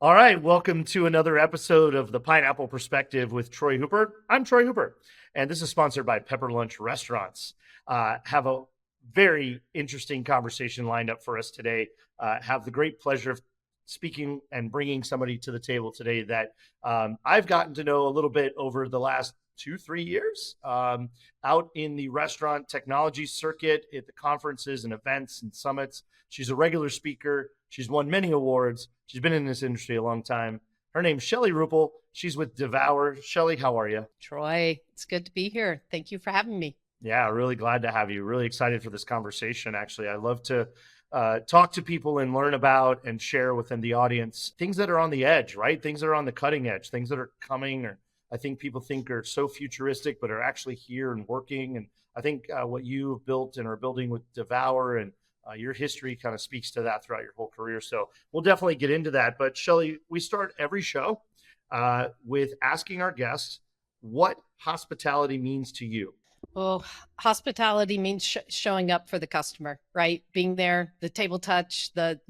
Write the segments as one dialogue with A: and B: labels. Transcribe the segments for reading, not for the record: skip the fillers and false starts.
A: All right, welcome to another episode of the Pineapple Perspective with Troy Hooper. I'm Troy Hooper, and this is sponsored by Pepper Lunch Restaurants. Have a very interesting conversation lined up for us today. Have the great pleasure of speaking and bringing somebody to the table today that I've gotten to know a little bit over the last 2-3 years out in the restaurant technology circuit at the conferences and events and summits. She's a regular speaker. She's won many awards. She's been in this industry a long time. Her name's Shelly Rupel. She's with Devour. Shelly, how are you?
B: Troy, it's good to be here. Thank you for having me.
A: Yeah, really glad to have you. Really excited for this conversation, actually. I love to talk to people and learn about and share within the audience things that are on the edge, right? Things that are on the cutting edge, things that are coming, or I think people think are so futuristic, but are actually here and working. And I think what you've built and are building with Devour and your history kind of speaks to that throughout your whole career. So we'll definitely get into that. But Shelly, we start every show with asking our guests what hospitality means to you.
B: Well, hospitality means showing up for the customer, right? Being there, the table touch, that,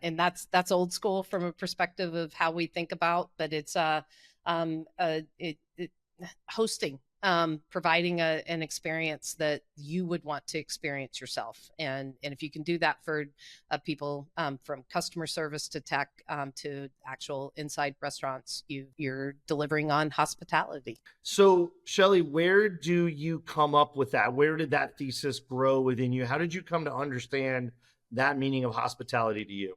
B: and that's old school from a perspective of how we think about, but it's hosting, providing an experience that you would want to experience yourself. And if you can do that for people, from customer service to tech, to actual inside restaurants, you're delivering on hospitality.
A: So, Shelly, where do you come up with that? Where did that thesis grow within you? How did you come to understand that meaning of hospitality to you?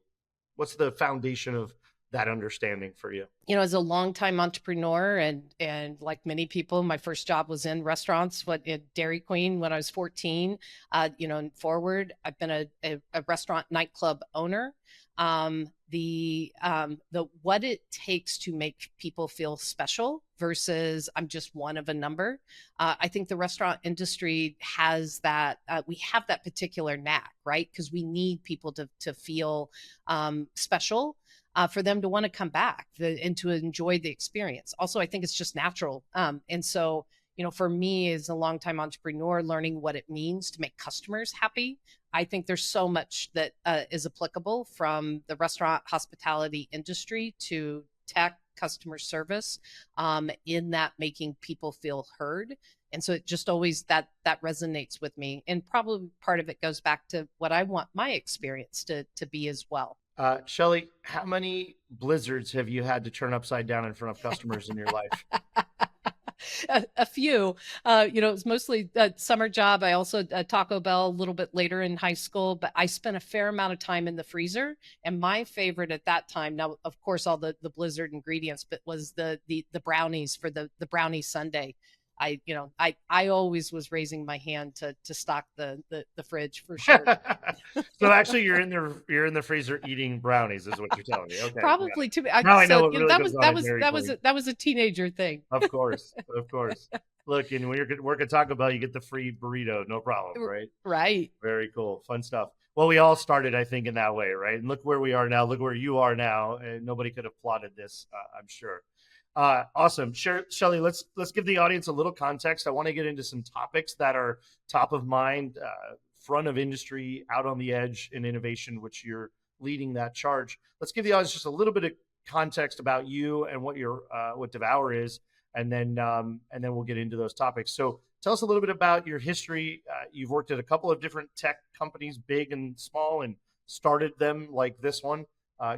A: What's the foundation of that understanding for you?
B: As a longtime entrepreneur and like many people, my first job was in restaurants, at Dairy Queen when I was 14. And forward, I've been a restaurant nightclub owner. The what it takes to make people feel special versus I'm just one of a number. I think the restaurant industry has that. We have that particular knack, right? Because we need people to feel special, for them to want to come back and to enjoy the experience. Also, I think it's just natural. And so, for me as a longtime entrepreneur, learning what it means to make customers happy, I think there's so much that is applicable from the restaurant hospitality industry to tech customer service, in that making people feel heard. And so it just always that resonates with me. And probably part of it goes back to what I want my experience to be as well.
A: Shelly, how many blizzards have you had to turn upside down in front of customers in your life?
B: A few. It was mostly a summer job. I also Taco Bell a little bit later in high school, but I spent a fair amount of time in the freezer. And my favorite at that time, now of course all the blizzard ingredients, but was the brownies for the brownie sundae. I always was raising my hand to stock the fridge for sure.
A: So actually, you're in the freezer eating brownies, is what you're telling me. Okay, yeah.
B: Probably too.
A: Now I know
B: So
A: what really goes on at Dairy Queen.
B: that was a teenager thing.
A: Of course, of course. Look, and when you're working Taco Bell, you get the free burrito, no problem, right?
B: Right.
A: Very cool, fun stuff. Well, we all started, I think, in that way, right? And look where we are now. Look where you are now, and nobody could have plotted this, I'm sure. Awesome, Shelly. Let's give the audience a little context. I want to get into some topics that are top of mind, front of industry, out on the edge in innovation, which you're leading that charge. Let's give the audience just a little bit of context about you and what Devour is, and then we'll get into those topics. So tell us a little bit about your history. You've worked at a couple of different tech companies, big and small, and started them like this one.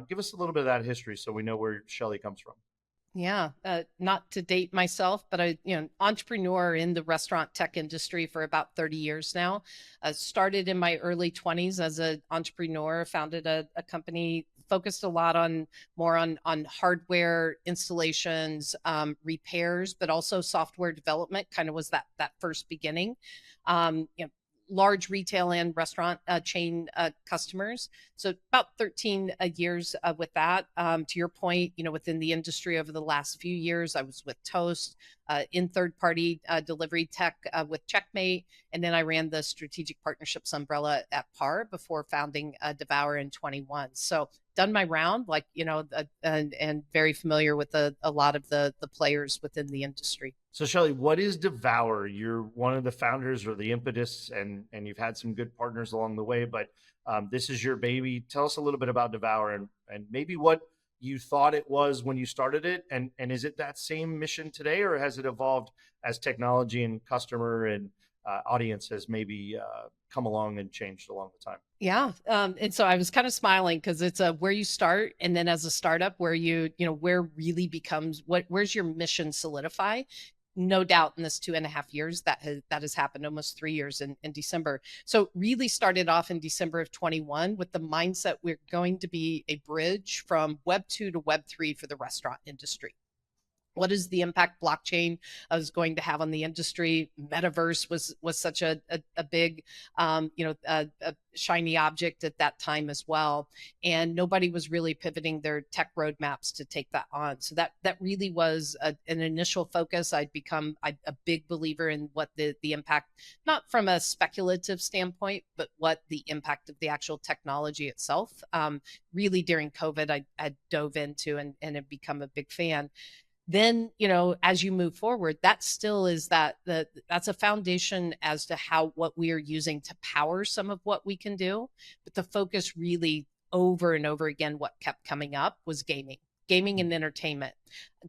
A: Give us a little bit of that history so we know where Shelly comes from.
B: Yeah, not to date myself, but entrepreneur in the restaurant tech industry for about 30 years now. Started in my early 20s as an entrepreneur, founded a company focused a lot on more on hardware installations, repairs, but also software development. Kind of was that first beginning. Large retail and restaurant chain customers. So about 13 years with that. To your point, within the industry over the last few years, I was with Toast, in third-party delivery tech with Checkmate, and then I ran the strategic partnerships umbrella at PAR before founding Devour in 21. So done my round, and very familiar with a lot of the players within the industry.
A: So, Shelly, what is Devour? You're one of the founders or the impetus, and you've had some good partners along the way, but this is your baby. Tell us a little bit about Devour and maybe what you thought it was when you started it? And is it that same mission today, or has it evolved as technology and customer and audience has maybe come along and changed along the time?
B: Yeah. And so I was kind of smiling because it's a where you start, and then as a startup where where really becomes where's your mission solidify. No doubt in this 2.5 years that has happened, almost 3 years in December. So really started off in December of 21 with the mindset we're going to be a bridge from Web 2 to Web 3 for the restaurant industry. What is the impact blockchain is going to have on the industry? Metaverse was such a big a shiny object at that time as well, and nobody was really pivoting their tech roadmaps to take that on. So that really was an initial focus. I'd become a big believer in what the impact, not from a speculative standpoint, but what the impact of the actual technology itself. Really during COVID, I dove into and have become a big fan. Then as you move forward, that still is that's a foundation as to how what we are using to power some of what we can do. But the focus really over and over again, what kept coming up was gaming and entertainment,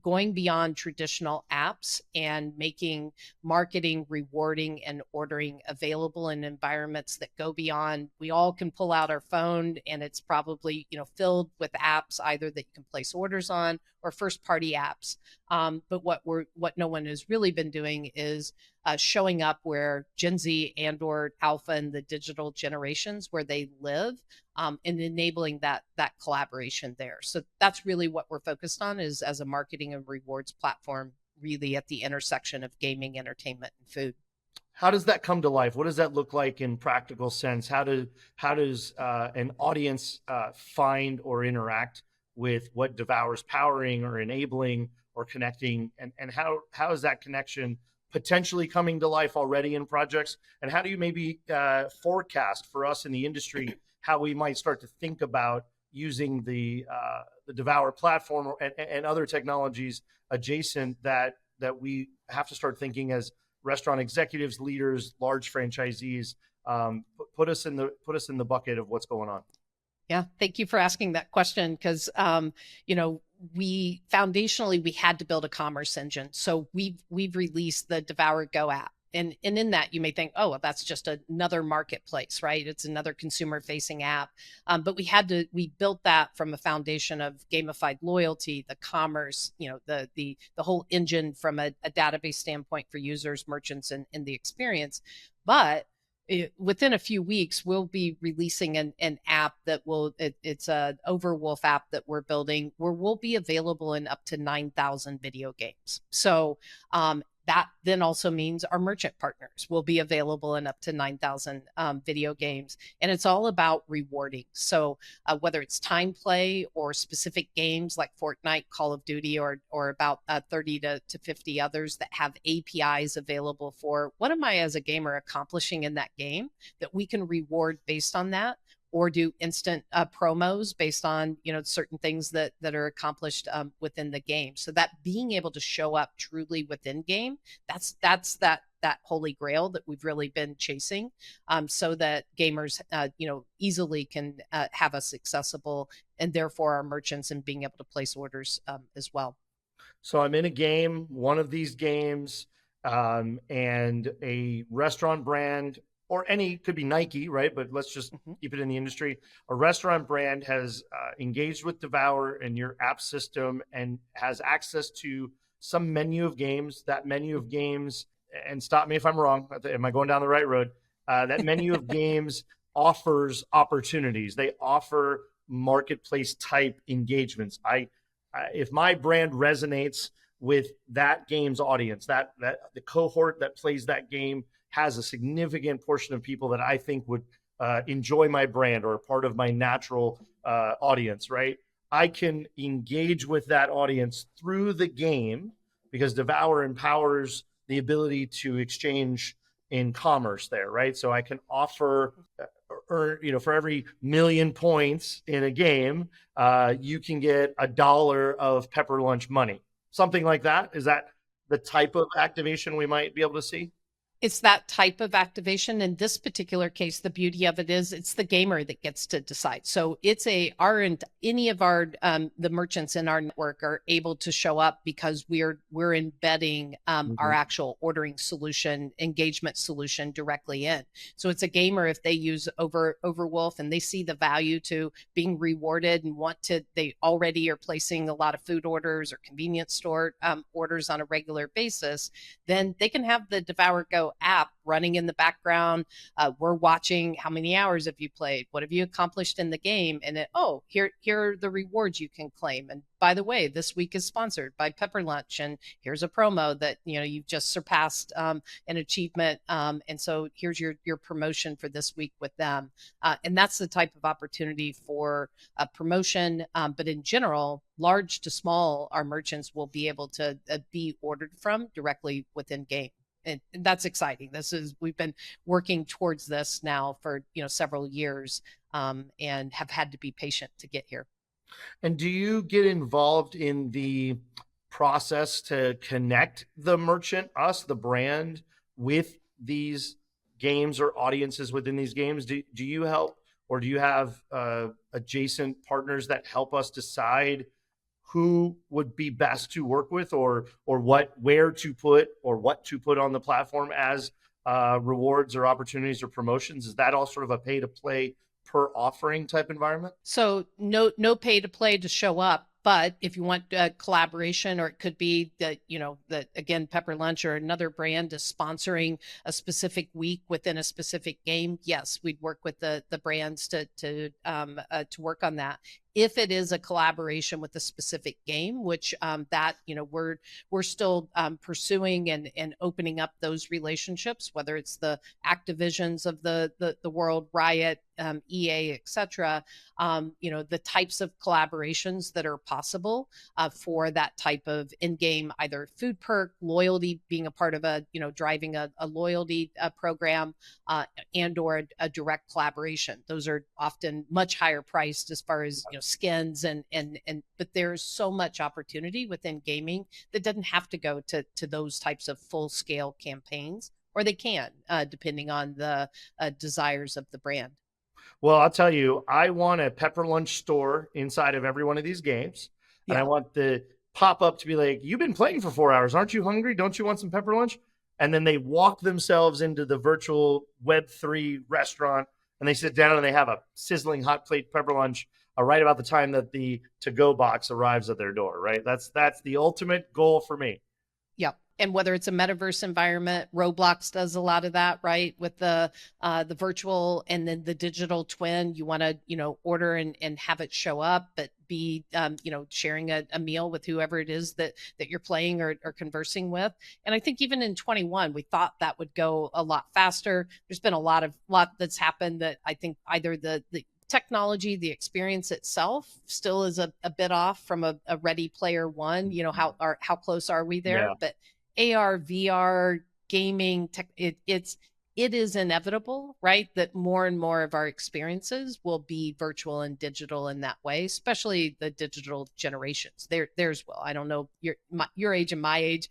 B: going beyond traditional apps and making marketing, rewarding, and ordering available in environments that go beyond. We all can pull out our phone and it's probably filled with apps either that you can place orders on or first party apps. But what no one has really been doing is showing up where Gen Z and or Alpha and the digital generations where they live, and enabling that collaboration there. So that's really what we're focused on, is as a marketing and rewards platform, really at the intersection of gaming, entertainment, and food.
A: How does that come to life? What does that look like in practical sense? How does an audience find or interact with what Devour's powering or enabling or connecting, and how is that connection potentially coming to life already in projects? And how do you maybe forecast for us in the industry how we might start to think about using the Devour platform and other technologies adjacent that we have to start thinking as restaurant executives, leaders, large franchisees? Put us in the bucket of what's going on.
B: Yeah, thank you for asking that question, because we foundationally we had to build a commerce engine. So we've released the Devour Go app. And in that, you may think, oh, well, that's just another marketplace, right? It's another consumer facing app. But we built that from a foundation of gamified loyalty, the commerce, the whole engine from a database standpoint for users, merchants, and the experience. But within a few weeks, we'll be releasing an app that it's an Overwolf app that we're building, where we'll be available in up to 9,000 video games. So that then also means our merchant partners will be available in up to 9,000 video games. And it's all about rewarding. So whether it's time play or specific games like Fortnite, Call of Duty, or about 30 to 50 others that have APIs available for what am I as a gamer accomplishing in that game, that we can reward based on that, or do instant promos based on certain things that are accomplished within the game. So that being able to show up truly within game, that's that holy grail that we've really been chasing, so that gamers easily can have us accessible, and therefore our merchants, and being able to place orders as well.
A: So I'm in a game, one of these games, and a restaurant brand, or could be Nike, right? But let's just keep it in the industry. A restaurant brand has engaged with Devour and your app system and has access to some menu of games. That menu of games, and stop me if I'm wrong, am I going down the right road? That menu of games offers opportunities. They offer marketplace type engagements. If my brand resonates with that game's audience, that the cohort that plays that game has a significant portion of people that I think would enjoy my brand or part of my natural audience, right? I can engage with that audience through the game, because Devour empowers the ability to exchange in commerce there, right? So I can offer, for every 1,000,000 points in a game, you can get $1 of Pepper Lunch money, something like that. Is that the type of activation we might be able to see?
B: It's that type of activation. In this particular case, the beauty of it is it's the gamer that gets to decide. So it's any of our the merchants in our network are able to show up because we're embedding our actual ordering solution, engagement solution directly in. So it's a gamer, if they use Overwolf and they see the value to being rewarded and they already are placing a lot of food orders or convenience store orders on a regular basis, then they can have the Devour Go app running in the background. We're watching how many hours have you played, what have you accomplished in the game, and here are the rewards you can claim. And by the way, this week is sponsored by Pepper Lunch, and here's a promo that you've just surpassed an achievement, and so here's your promotion for this week with them. And that's the type of opportunity for promotion, but in general, large to small, our merchants will be able to be ordered from directly within game. And that's exciting. We've been working towards this now for several years, and have had to be patient to get here.
A: And do you get involved in the process to connect the merchant, us, the brand, with these games or audiences within these games? Do you help, or do you have adjacent partners that help us decide who would be best to work with, or where to put, or what to put on the platform as rewards or opportunities or promotions? Is that all sort of a pay to play per offering type environment?
B: So no pay to play to show up. But if you want collaboration, or it could be that, that again, Pepper Lunch or another brand is sponsoring a specific week within a specific game, yes, we'd work with the brands to work on that. If it is a collaboration with a specific game, which that we're still pursuing and opening up those relationships, whether it's the Activisions of the world, Riot, EA, etc. The types of collaborations that are possible for that type of in-game, either food perk, loyalty, being a part of driving a loyalty program, and or a direct collaboration. Those are often much higher priced as far as skins and but there's so much opportunity within gaming that doesn't have to go to those types of full scale campaigns, or they can depending on the desires of the brand.
A: Well, I'll tell you, I want a Pepper Lunch store inside of every one of these games. And I want the pop-up to be like, you've been playing for 4 hours. Aren't you hungry? Don't you want some Pepper Lunch? And then they walk themselves into the virtual Web3 restaurant, and they sit down and they have a sizzling hot plate Pepper Lunch right about the time that the to-go box arrives at their door, right? That's the ultimate goal for me.
B: Yep. And whether it's a metaverse environment, Roblox does a lot of that, right? With the virtual and then the digital twin, you want to, order and have it show up, but be, sharing a meal with whoever it is that you're playing or conversing with. And I think even in 21, we thought that would go a lot faster. There's been a lot that's happened that I think either the technology, the experience itself still is a bit off from a Ready Player One. How close are we there?
A: Yeah.
B: But AR, VR, gaming, it is inevitable, right? That more and more of our experiences will be virtual and digital in that way, especially the digital generations. Theirs will. I don't know your age and my age,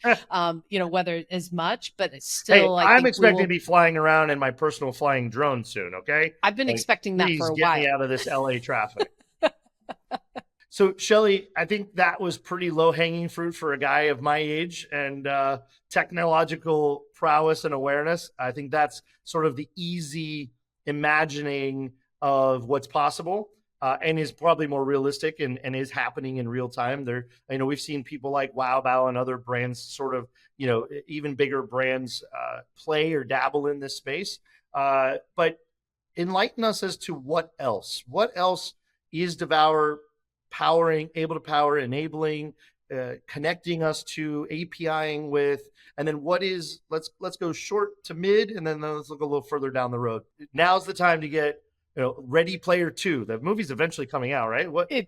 B: whether as much, but it's still.
A: Hey, I'm expecting to be flying around in my personal flying drone soon. Okay,
B: I've been expecting that for a while.
A: Please get me out of this LA traffic. So, Shelly, I think that was pretty low-hanging fruit for a guy of my age and technological prowess and awareness. I think that's sort of the easy imagining of what's possible, and is probably more realistic and is happening in real time. We've seen people like WowBow and other brands, sort of, even bigger brands play or dabble in this space. But enlighten us as to what else. What else is Devour able to power, enabling, connecting us to, APIing with, and then let's go short to mid, and then let's look a little further down the road. Now's the time to get Ready Player 2. The movie's eventually coming out, right? What is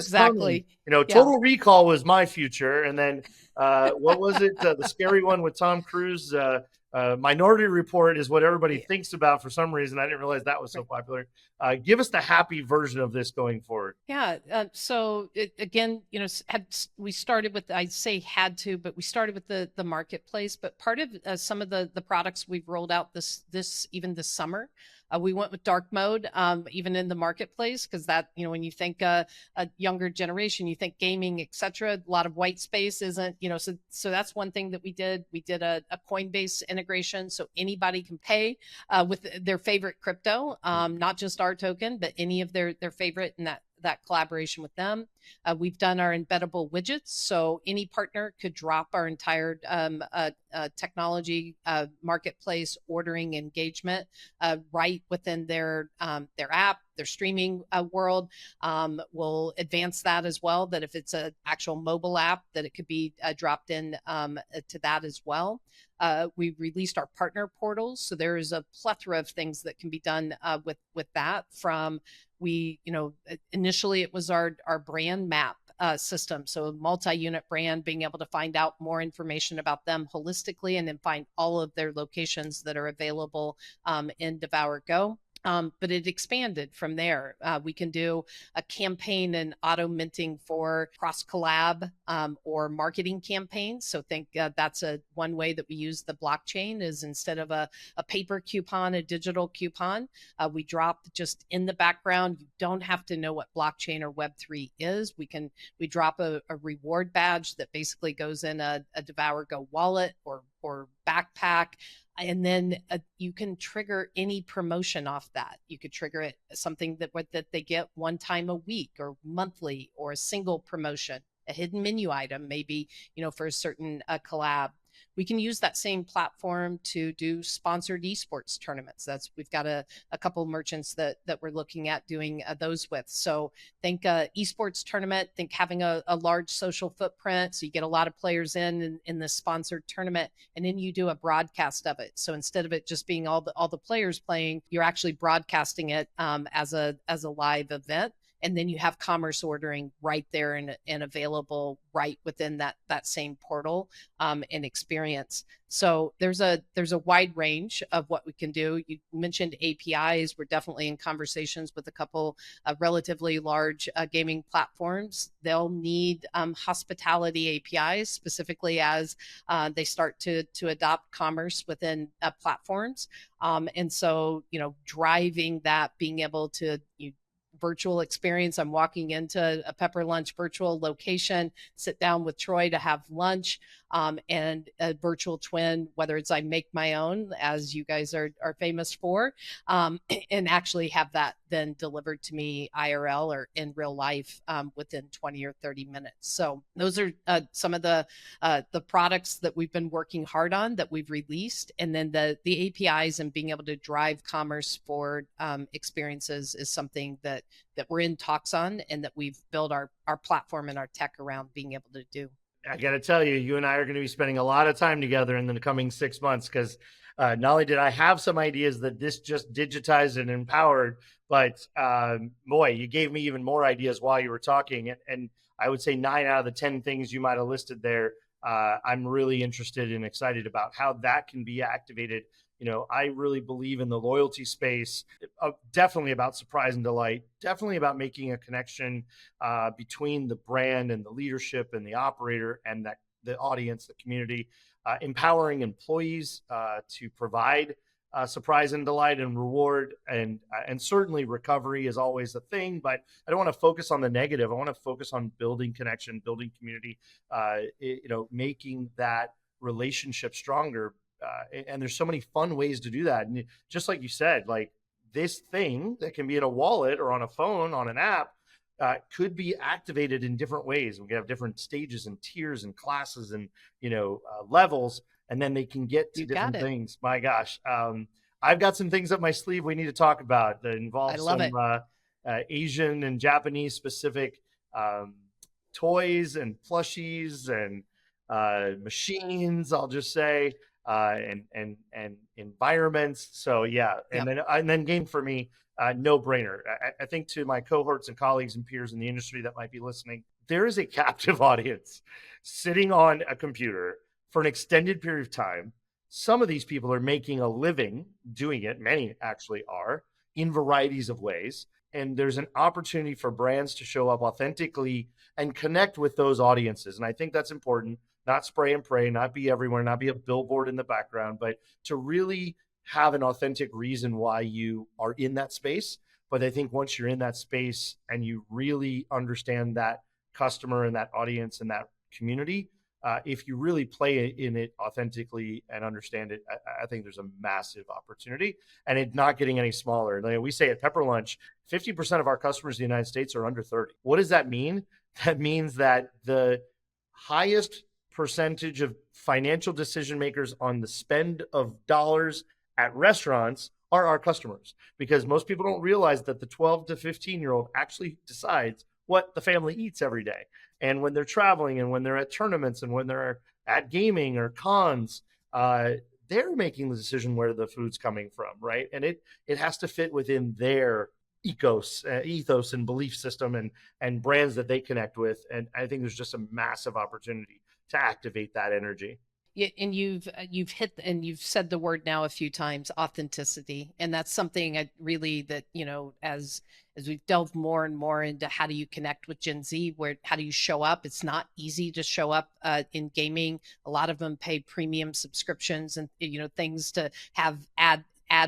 B: exactly
A: coming? Total Recall was my future, and then what was it? The scary one with Tom Cruise, Minority Report is what everybody
B: Yeah,
A: thinks about for some reason. I didn't realize that was so
B: right.
A: popular. Give us the happy version of this going forward.
B: Yeah. So again, we started with, I say had to, but we started with the marketplace. But part of some of the products we've rolled out even this summer, we went with dark mode, even in the marketplace, because that, when you think a younger generation, you think gaming, etc. A lot of white space isn't, so that's one thing that we did. We did a Coinbase integration, so anybody can pay with their favorite crypto, not just our token, but any of their favorite, and that collaboration with them. We've done our embeddable widgets, so any partner could drop our entire technology marketplace ordering engagement right within their app, their streaming world. We'll advance that as well, that if it's an actual mobile app, that it could be dropped in to that as well. We released our partner portals, so there is a plethora of things that can be done with that. From initially it was our brand map system, so a multi-unit brand, being able to find out more information about them holistically, and then find all of their locations that are available in Devour Go. But it expanded from there. We can do a campaign and auto minting for cross collab or marketing campaigns. So think that's one way that we use the blockchain, is instead of a paper coupon, a digital coupon, we drop just in the background. You don't have to know what blockchain or Web3 is. We drop a reward badge that basically goes in a Devour Go wallet or backpack, and then you can trigger any promotion off that. You could trigger it something that they get one time a week or monthly, or a single promotion, a hidden menu item, maybe for a certain collab. We can use that same platform to do sponsored esports tournaments. We've got a couple merchants that we're looking at doing those with. So think esports tournament, think having a large social footprint, so you get a lot of players in this sponsored tournament, and then you do a broadcast of it. So instead of it just being all the players playing, you're actually broadcasting it as a live event. And then you have commerce ordering right there and available right within that same portal and experience. So there's a wide range of what we can do. You mentioned APIs. We're definitely in conversations with a couple of relatively large gaming platforms. They'll need hospitality APIs, specifically as they start to adopt commerce within platforms. And so, driving that, being able to virtual experience. I'm walking into a Pepper Lunch virtual location, sit down with Troy to have lunch, and a virtual twin, whether it's I make my own, as you guys are famous for, and actually have that then delivered to me IRL or in real life within 20 or 30 minutes. So those are some of the products that we've been working hard on, that we've released. And then the APIs and being able to drive commerce for experiences is something that we're in talks on, and that we've built our platform and our tech around being able to do.
A: I got to tell you, you and I are going to be spending a lot of time together in the coming 6 months, because not only did I have some ideas that this just digitized and empowered, but boy, you gave me even more ideas while you were talking. And I would say 9 out of the 10 things you might have listed there, I'm really interested and excited about how that can be activated. I really believe in the loyalty space, definitely about surprise and delight, definitely about making a connection between the brand and the leadership and the operator and the audience, the community, empowering employees to provide surprise and delight and reward, and certainly recovery is always a thing, but I don't want to focus on the negative. I want to focus on building connection, building community, making that relationship stronger. And there's so many fun ways to do that. And just like you said, like this thing that can be in a wallet or on a phone, on an app, could be activated in different ways. We have different stages and tiers and classes and, levels, and then they can get to different things. My gosh. I've got some things up my sleeve we need to talk about that involve some Asian and Japanese specific toys and plushies and machines, I'll just say. And environments. So yeah, and then game for me, no brainer. I think to my cohorts and colleagues and peers in the industry that might be listening, there is a captive audience sitting on a computer for an extended period of time, some of these people are making a living doing it. Many actually are, in varieties of ways. And there's an opportunity for brands to show up authentically and connect with those audiences. And I think that's important. Not spray and pray, not be everywhere, not be a billboard in the background, but to really have an authentic reason why you are in that space. But I think once you're in that space and you really understand that customer and that audience and that community, if you really play in it authentically and understand it, I think there's a massive opportunity, and it's not getting any smaller. Like we say at Pepper Lunch, 50% of our customers in the United States are under 30. What does that mean? That means that the highest percentage of financial decision makers on the spend of dollars at restaurants are our customers, because most people don't realize that the 12 to 15-year-old actually decides what the family eats every day. And when they're traveling and when they're at tournaments and when they're at gaming or cons, they're making the decision where the food's coming from, right? And it has to fit within their ethos and belief system and brands that they connect with. And I think there's just a massive opportunity to activate that energy.
B: Yeah, and you've hit and you've said the word now a few times, authenticity, and that's something I really that as we've delved more and more into how do you connect with Gen Z, where how do you show up? It's not easy to show up in gaming. A lot of them pay premium subscriptions and things to have ad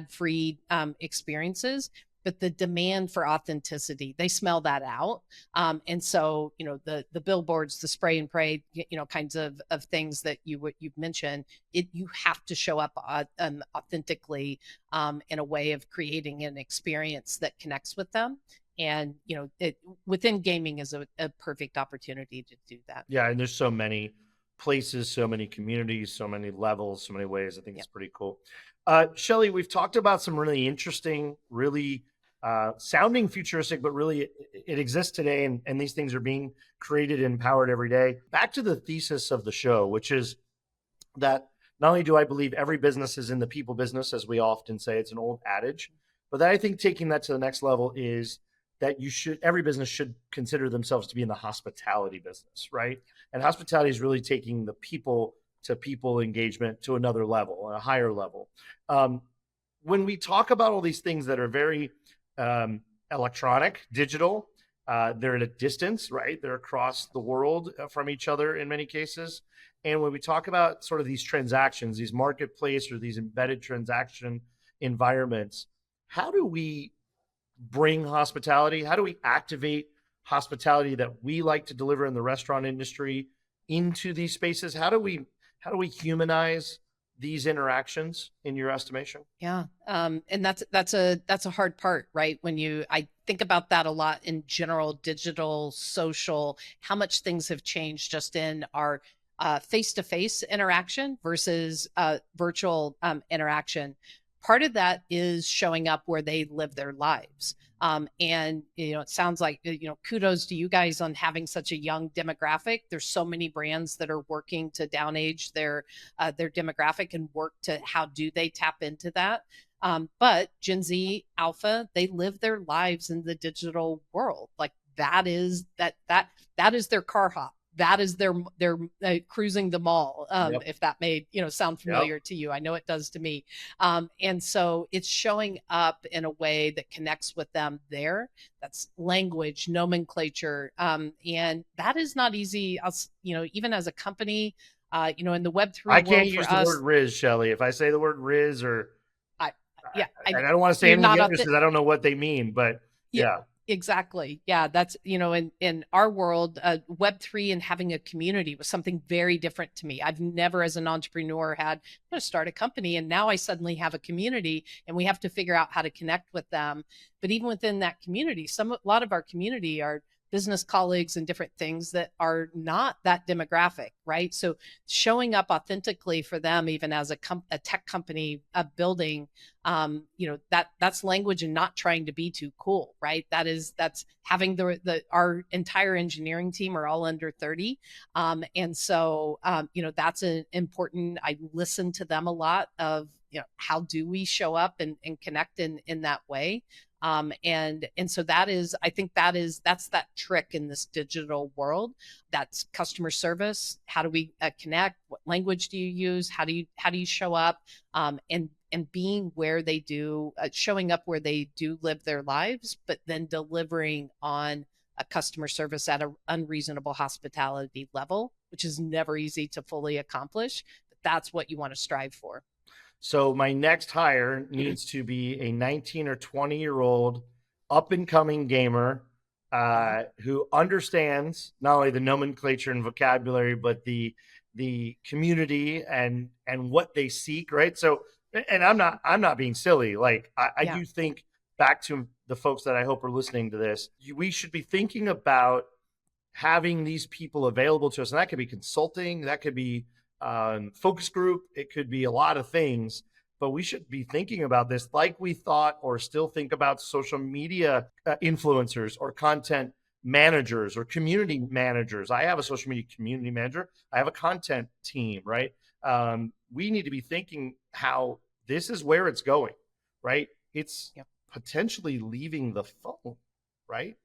B: free experiences. But the demand for authenticity, they smell that out. And so, the billboards, the spray and pray, kinds of things that you've mentioned, you have to show up authentically in a way of creating an experience that connects with them. And, within gaming is a perfect opportunity to do that.
A: Yeah. And there's so many places, so many communities, so many levels, so many ways. I think it's pretty cool. Shelly, we've talked about some really interesting, really sounding futuristic, but really it exists today, and these things are being created and empowered every day. Back to the thesis of the show, which is that not only do I believe every business is in the people business, as we often say, it's an old adage, but that I think taking that to the next level is that every business should consider themselves to be in the hospitality business, right? And hospitality is really taking the people to people engagement to another level, a higher level. When we talk about all these things that are very electronic, digital, they're at a distance, right? They're across the world from each other in many cases. And when we talk about sort of these transactions, these marketplace or these embedded transaction environments, how do we bring hospitality? How do we activate hospitality that we like to deliver in the restaurant industry into these spaces? How do we humanize these interactions in your estimation?
B: Yeah. And that's a hard part, right? I think about that a lot in general, digital, social, how much things have changed just in our face-to-face interaction versus virtual interaction. Part of that is showing up where they live their lives. And it sounds like kudos to you guys on having such a young demographic. There's so many brands that are working to downage their demographic and work to how do they tap into that. But Gen Z Alpha, they live their lives in the digital world. Like that is their car hop. That is their cruising the mall.
A: Yep.
B: If that may sound familiar to you, I know it does to me. And so it's showing up in a way that connects with them there. That's language, nomenclature, and that is not easy. Even as a company, in the Web3
A: I
B: world,
A: can't use
B: for
A: the
B: us,
A: word Riz, Shelly. If I say the word Riz or and I don't want to say
B: you're
A: anything
B: not
A: because I don't know what they mean, but yeah.
B: Exactly. Yeah, that's in our world, Web3 and having a community was something very different to me. I've never, as an entrepreneur, I'm going to start a company, and now I suddenly have a community, and we have to figure out how to connect with them. But even within that community, a lot of our community are business colleagues and different things that are not that demographic, right? So showing up authentically for them, even as a tech company building, that's language and not trying to be too cool, right? That's having our entire engineering team are all under 30. And so, that's an important, I listen to them a lot of, how do we show up and connect in that way? And so I think that's that trick in this digital world. That's customer service. How do we connect? What language do you use? How do you show up? And being where they do, showing up where they do live their lives, but then delivering on a customer service at an unreasonable hospitality level, which is never easy to fully accomplish. But that's what you want to strive for.
A: So my next hire needs to be a 19 or 20-year-old up and coming gamer who understands not only the nomenclature and vocabulary, but the community and what they seek, right? So, and I'm not being silly. Like I do think, back to the folks that I hope are listening to this, we should be thinking about having these people available to us. And that could be consulting, that could be focus group, it could be a lot of things, but we should be thinking about this like we thought or still think about social media influencers or content managers or community managers. I have a social media community manager. I have a content team, right? We need to be thinking how this is where it's going, right? It's potentially leaving the phone, right?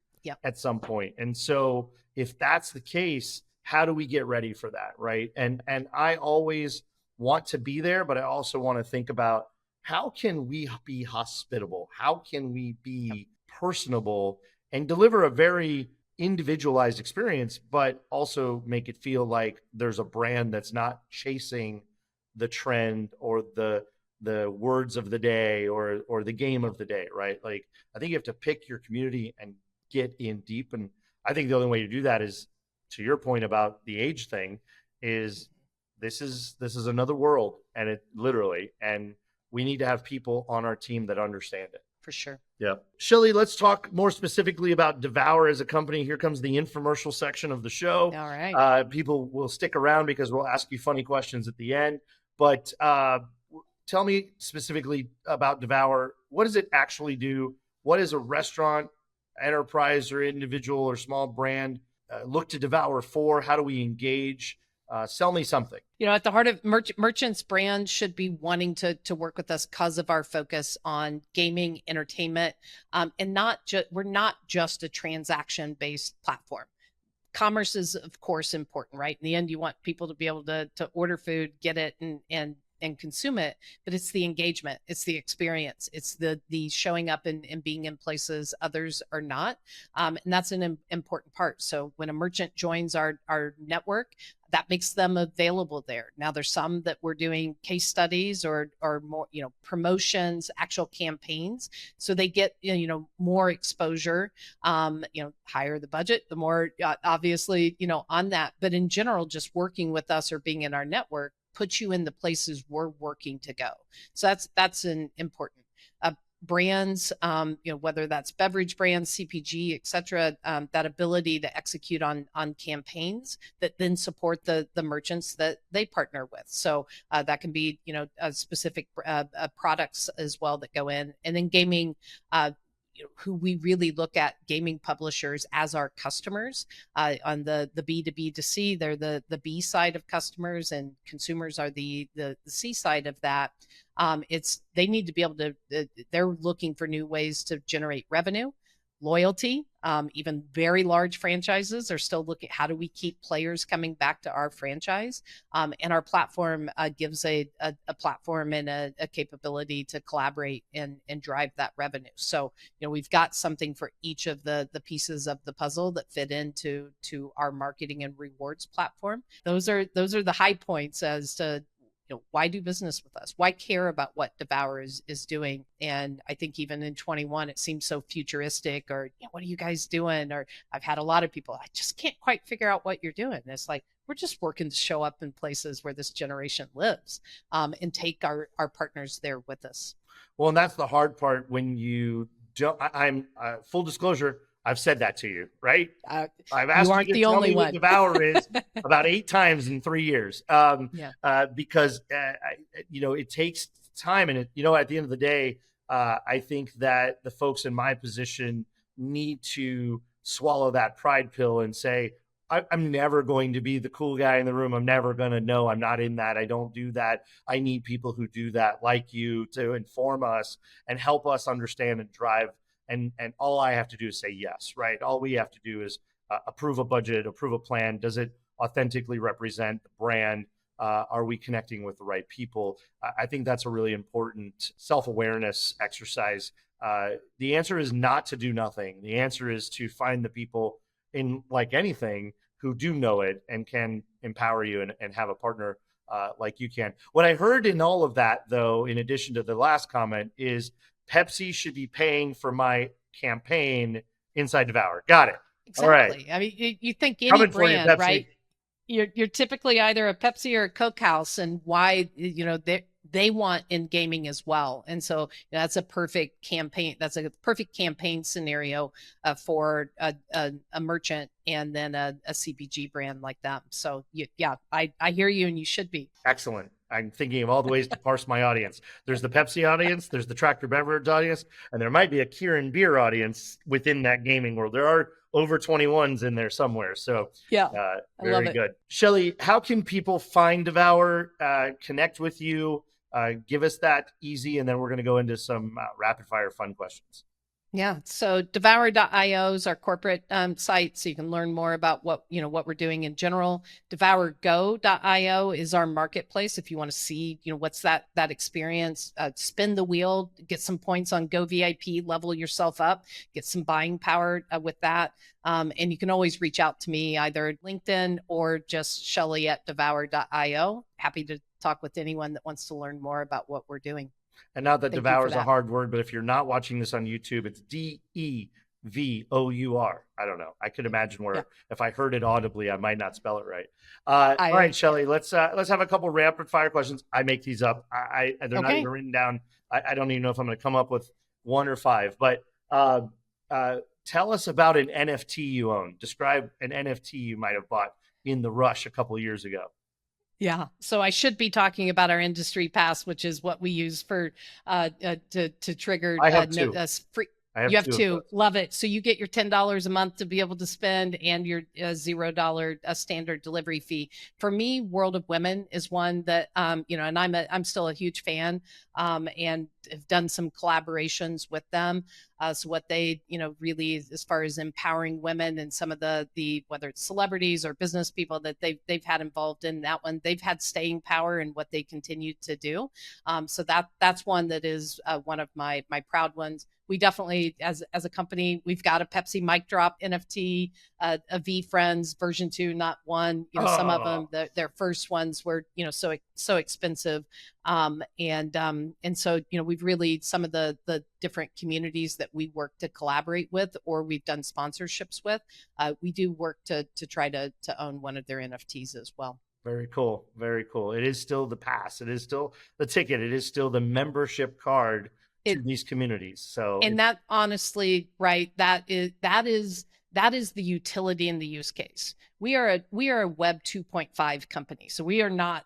A: At some point. And so if that's the case, how do we get ready for that, right? And I always want to be there, but I also want to think about how can we be hospitable? How can we be personable and deliver a very individualized experience, but also make it feel like there's a brand that's not chasing the trend or the words of the day or the game of the day, right? Like, I think you have to pick your community and get in deep. And I think the only way to do that is, to your point about the age thing, is this is another world, and it literally, and we need to have people on our team that understand it.
B: For sure.
A: Yeah. Shelly, let's talk more specifically about Devour as a company. Here comes the infomercial section of the show.
B: All right.
A: People will stick around because we'll ask you funny questions at the end. But tell me specifically about Devour. What does it actually do? What is a restaurant, enterprise, or individual or small brand look to Devour for? How do we engage? Sell me something.
B: At the heart of merchants' brands should be wanting to work with us because of our focus on gaming, entertainment, and we're not just a transaction-based platform. Commerce is, of course, important, right? In the end, you want people to be able to order food, get it, and consume it, but it's the engagement, it's the experience, it's the showing up and being in places others are not, and that's an important part. So when a merchant joins our network, that makes them available there. Now there's some that we're doing case studies or more, promotions, actual campaigns, so they get more exposure. Higher the budget, the more obviously on that. But in general, just working with us or being in our network put you in the places we're working to go. So that's an important. Brands, whether that's beverage brands, CPG, et cetera, that ability to execute on campaigns that then support the merchants that they partner with. So that can be, specific products as well that go in. And then gaming, who we really look at, gaming publishers as our customers on the B2B2C. They're the B side of customers, and consumers are the C side of that. They need to be able to, they're looking for new ways to generate revenue, loyalty. Even very large franchises are still looking, how do we keep players coming back to our franchise? And our platform gives a platform and a capability to collaborate and drive that revenue. So, we've got something for each of the pieces of the puzzle that fit into our marketing and rewards platform. Those are the high points as to, why do business with us? Why care about what Devour is doing? And I think even in 21, it seems so futuristic, or what are you guys doing? Or I've had a lot of people, I just can't quite figure out what you're doing. It's like, we're just working to show up in places where this generation lives, and take our partners there with us.
A: Well, and that's the hard part when you don't. I'm full disclosure, I've said that to you, right? I've asked you to tell me what Devour is about 8 times in 3 years, because it takes time, and at the end of the day, I think that the folks in my position need to swallow that pride pill and say, I'm never going to be the cool guy in the room. I'm never going to know. I'm not in that. I don't do that. I need people who do that, like you, to inform us and help us understand and drive and all I have to do is say yes, right? All we have to do is approve a budget, approve a plan. Does it authentically represent the brand? Are we connecting with the right people? I think that's a really important self-awareness exercise. The answer is not to do nothing. The answer is to find the people in, like anything, who do know it and can empower you and have a partner like you can. What I heard in all of that, though, in addition to the last comment, is Pepsi should be paying for my campaign inside Devour. Got it. All right.
B: Exactly. I mean, you think any
A: Coming for you,
B: brand,
A: Pepsi.
B: right? You're typically either a Pepsi or a Coke house, and why, they want in gaming as well. And so that's a perfect campaign. That's a perfect campaign scenario for a merchant and then a CPG brand like that. So yeah, I hear you, and you should be.
A: Excellent. I'm thinking of all the ways to parse my audience. There's the Pepsi audience, there's the Tractor Beverage audience, and there might be a Kieran Beer audience within that gaming world. There are over 21s in there somewhere. So
B: Yeah, I love
A: very
B: it.
A: good. Shelly, how can people find Devour, connect with you? Give us that easy, and then we're going to go into some rapid fire fun questions.
B: Yeah. So devour.io is our corporate site. So you can learn more about what we're doing in general. Devourgo.io is our marketplace. If you want to see, what's that experience, spin the wheel, get some points on Go VIP, level yourself up, get some buying power with that. And you can always reach out to me either LinkedIn or just Shelly at devour.io. Happy to talk with anyone that wants to learn more about what we're doing.
A: And not that
B: Thank you
A: Devour
B: for
A: is a
B: that.
A: hard word, but if you're not watching this on YouTube, it's Devour. I don't know. I could imagine where if I heard it audibly, I might not spell it right. All right, Shelly, let's have a couple rapid fire questions. I make these up. They're not even written down. I don't even know if I'm going to come up with one or five. But tell us about an NFT you own. Describe an NFT you might have bought in the rush a couple of years ago.
B: Yeah. So I should be talking about our industry pass, which is what we use for to trigger
A: I have two.
B: free.
A: I
B: You have
A: two.
B: two. Love it. So you get your $10 a month to be able to spend, and your $0 standard delivery fee. For me, World of Women is one that and I'm still a huge fan, and have done some collaborations with them. So what they really, as far as empowering women, and some of the whether it's celebrities or business people that they've had involved in that one, they've had staying power in what they continue to do. So that's one that is one of my proud ones. We definitely, as a company, we've got a Pepsi mic drop NFT, a V Friends version 2, not 1. Some of them, their first ones were so expensive, and so we've really, some of the different communities that we work to collaborate with, or we've done sponsorships with, we do work to try to own one of their NFTs as well.
A: Very cool. Very cool. It is still the pass. It is still the ticket. It is still the membership card to these communities. So,
B: and that, honestly, right, that is the utility and the use case. We are a Web 2.5 company. So we are not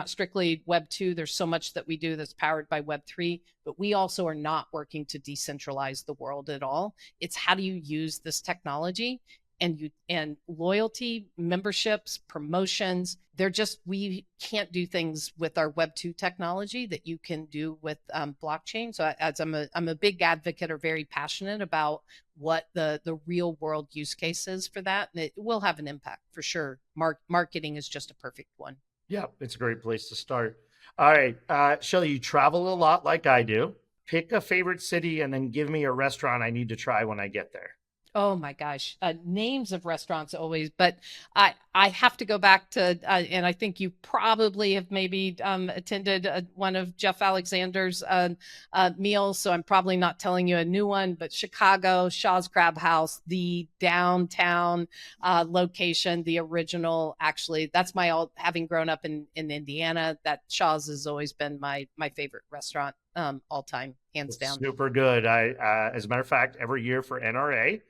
B: strictly Web 2. There's so much that we do that's powered by Web 3, but we also are not working to decentralize the world at all. It's how do you use this technology, and loyalty, memberships, promotions. We can't do things with our Web 2 technology that you can do with blockchain. So I'm a big advocate, or very passionate about what the real world use case is for that. And it will have an impact for sure. Marketing is just a perfect one.
A: Yeah, it's a great place to start. All right, Shelly, you travel a lot like I do. Pick a favorite city and then give me a restaurant I need to try when I get there.
B: Oh my gosh, names of restaurants always, but I have to go back to, and I think you probably have maybe attended one of Jeff Alexander's meals, so I'm probably not telling you a new one, but Chicago, Shaw's Crab House, the downtown location, the original, actually, that's having grown up in Indiana, that Shaw's has always been my favorite restaurant all time, hands down.
A: Super good. As a matter of fact, every year for NRA,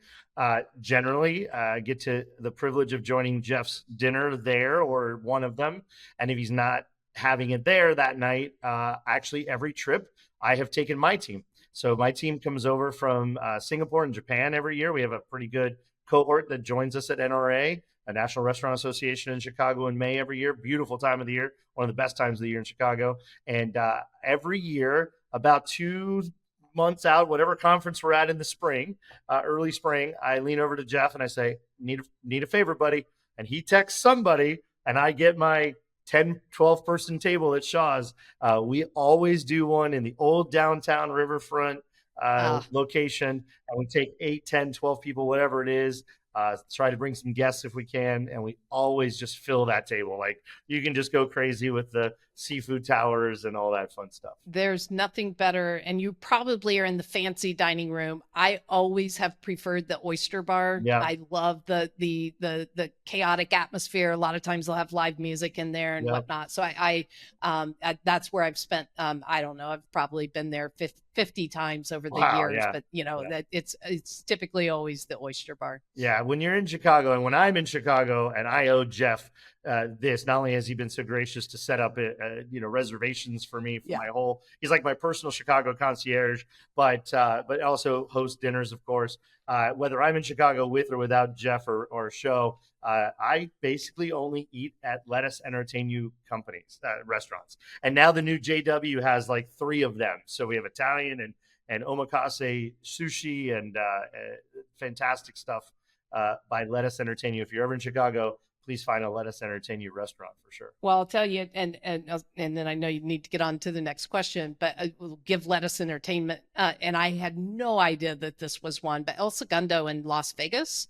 A: generally get to the privilege of joining Jeff's dinner there, or one of them. And if he's not having it there that night, actually every trip I have taken my team. So my team comes over from Singapore and Japan every year. We have a pretty good cohort that joins us at NRA, a National Restaurant Association, in Chicago in May every year. Beautiful time of the year, one of the best times of the year in Chicago. And every year, about months out, whatever conference we're at in the spring, early spring, I lean over to Jeff and I say, need a favor, buddy. And he texts somebody and I get my 10, 12 person table at Shaw's. We always do one in the old downtown riverfront location. And we take 8, 10, 12 people, whatever it is. Try to bring some guests if we can, and we always just fill that table. Like, you can just go crazy with the seafood towers and all that fun stuff.
B: There's nothing better, and you probably are in the fancy dining room. I always have preferred the oyster bar.
A: Yeah.
B: I love the chaotic atmosphere. A lot of times they'll have live music in there and whatnot. So I that's where I've spent. I don't know. I've probably been there 50 times over the years, but that it's typically always the oyster bar.
A: Yeah, when you're in Chicago, and when I'm in Chicago, and I owe Jeff this. Not only has he been so gracious to set up reservations for me for my whole. He's like my personal Chicago concierge, but also host dinners, of course. Whether I'm in Chicago with or without Jeff or show, I basically only eat at Let Us Entertain You companies, restaurants. And now the new JW has like 3 of them. So we have Italian and omakase sushi and fantastic stuff by Let Us Entertain You. If you're ever in Chicago, please find a Let Us Entertain You restaurant for sure.
B: Well, I'll tell you, and then I know you need to get on to the next question, but we'll give Let Us Entertainment. And I had no idea that this was one, but El Segundo in Las Vegas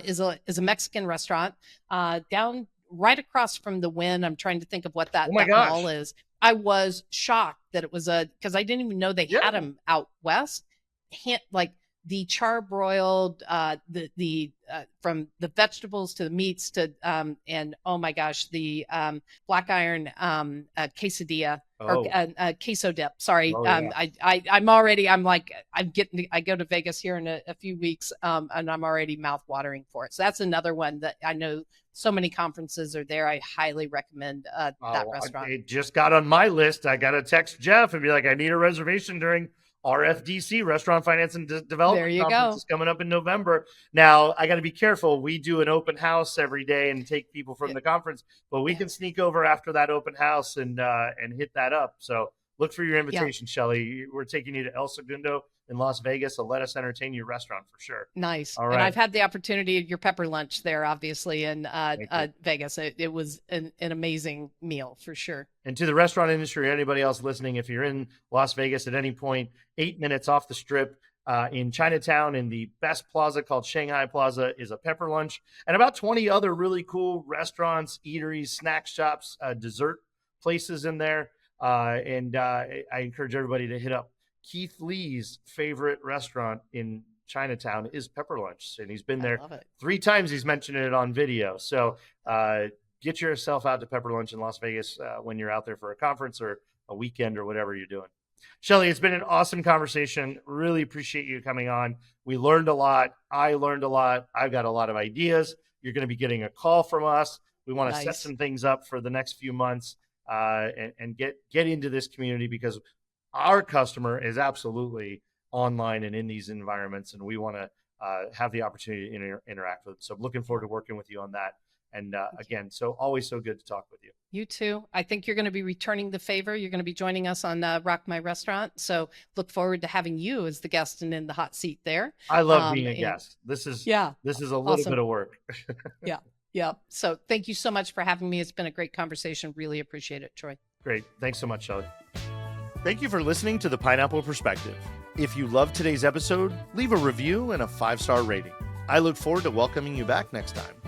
B: is a Mexican restaurant down right across from the Wynn. I'm trying to think of what that mall is. I was shocked that it was because I didn't even know they had them out west. Like the charbroiled, from the vegetables to the meats to, and oh my gosh, the black iron quesadilla or queso dip. Sorry, I go to Vegas here in a few weeks, and I'm already mouth watering for it. So that's another one that I know so many conferences are there. I highly recommend that restaurant.
A: It just got on my list. I got to text Jeff and be like, I need a reservation during RFDC, Restaurant Finance and Development Conference is coming up in November. Now, I got to be careful. We do an open house every day and take people from the conference, but we can sneak over after that open house and hit that up. So look for your invitation, Shelly. We're taking you to El Segundo in Las Vegas, a Let Us Entertain You restaurant for sure.
B: Nice. All right. And I've had the opportunity of your pepper lunch there, obviously, in Vegas. It was an amazing meal for sure.
A: And to the restaurant industry or anybody else listening, if you're in Las Vegas at any point, 8 minutes off the strip in Chinatown in the best plaza called Shanghai Plaza is a pepper lunch, and about 20 other really cool restaurants, eateries, snack shops, dessert places in there. And I encourage everybody to hit up Keith Lee's favorite restaurant in Chinatown is Pepper Lunch, and he's been there 3 times. He's mentioned it on video. So get yourself out to Pepper Lunch in Las Vegas when you're out there for a conference or a weekend or whatever you're doing. Shelly, it's been an awesome conversation. Really appreciate you coming on. We learned a lot. I learned a lot. I've got a lot of ideas. You're going to be getting a call from us. We want to set some things up for the next few months and get into this community, because our customer is absolutely online and in these environments, and we want to have the opportunity to interact with them. So I'm looking forward to working with you on that. And again, so always so good to talk with you.
B: You too. I think you're going to be returning the favor. You're going to be joining us on Rock My Restaurant. So look forward to having you as the guest and in the hot seat there.
A: I love being a guest. This is a little bit of work.
B: Yeah. So thank you so much for having me. It's been a great conversation. Really appreciate it, Troy.
A: Great. Thanks so much, Shelly. Thank you for listening to The Pineapple Perspective. If you loved today's episode, leave a review and a 5-star rating. I look forward to welcoming you back next time.